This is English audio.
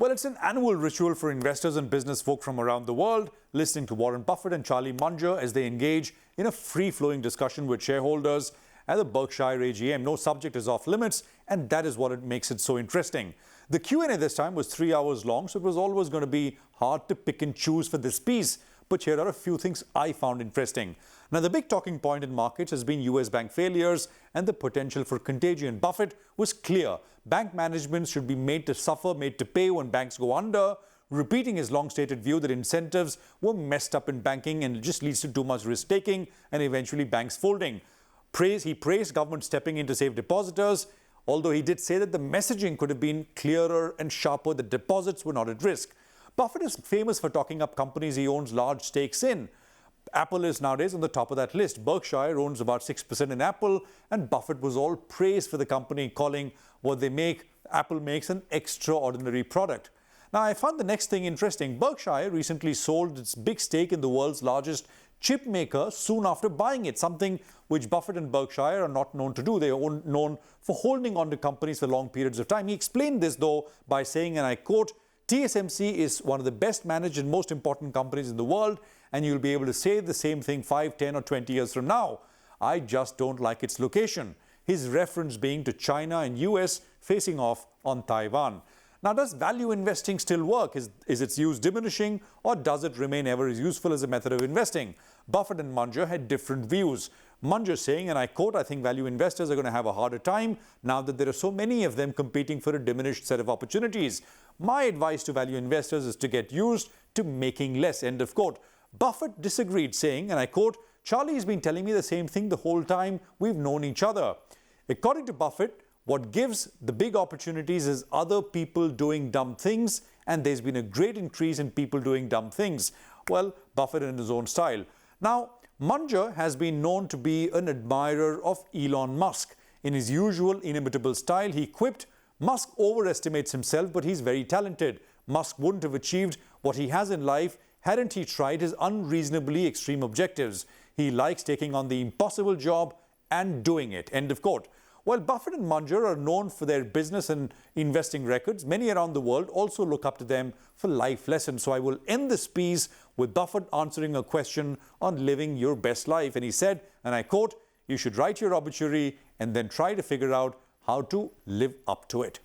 Well, it's an annual ritual for investors and business folk from around the world, listening to Warren Buffett and Charlie Munger as they engage in a free-flowing discussion with shareholders at the Berkshire AGM. No subject is off limits, and that is what makes it so interesting. The Q&A this time was 3 hours long, so it was always going to be hard to pick and choose for this piece. But here are a few things I found interesting. Now, the big talking point in markets has been US bank failures and the potential for contagion. Buffett was clear. Bank management should be made to suffer, made to pay when banks go under, repeating his long-stated view that incentives were messed up in banking and it just leads to too much risk-taking and eventually banks folding. He praised government stepping in to save depositors, although he did say that the messaging could have been clearer and sharper, that deposits were not at risk. Buffett is famous for talking up companies he owns large stakes in. Apple is nowadays on the top of that list. Berkshire owns about 6% in Apple, and Buffett was all praised for the company, calling what they make, Apple makes, an extraordinary product. Now, I found the next thing interesting. Berkshire recently sold its big stake in the world's largest chip maker soon after buying it, something which Buffett and Berkshire are not known to do. They are known for holding on to companies for long periods of time. He explained this, though, by saying, and I quote, TSMC is one of the best managed and most important companies in the world, and you'll be able to say the same thing 5, 10 or 20 years from now. I just don't like its location. His reference being to China and US facing off on Taiwan. Now, does value investing still work? Is its use diminishing, or does it remain ever as useful as a method of investing? Buffett and Munger had different views. Munger saying, and I quote, I think value investors are going to have a harder time now that there are so many of them competing for a diminished set of opportunities. My advice to value investors is to get used to making less, end of quote. Buffett disagreed, saying, and I quote, Charlie's been telling me the same thing the whole time we've known each other. According to Buffett, what gives the big opportunities is other people doing dumb things, and there's been a great increase in people doing dumb things. Well, Buffett in his own style. Now, Munger has been known to be an admirer of Elon Musk. In his usual inimitable style, he quipped, Musk overestimates himself, but he's very talented. Musk wouldn't have achieved what he has in life hadn't he tried his unreasonably extreme objectives. He likes taking on the impossible job and doing it, end of quote. While Buffett and Munger are known for their business and investing records, many around the world also look up to them for life lessons. So I will end this piece with Buffett answering a question on living your best life. And he said, and I quote, you should write your obituary and then try to figure out how to live up to it.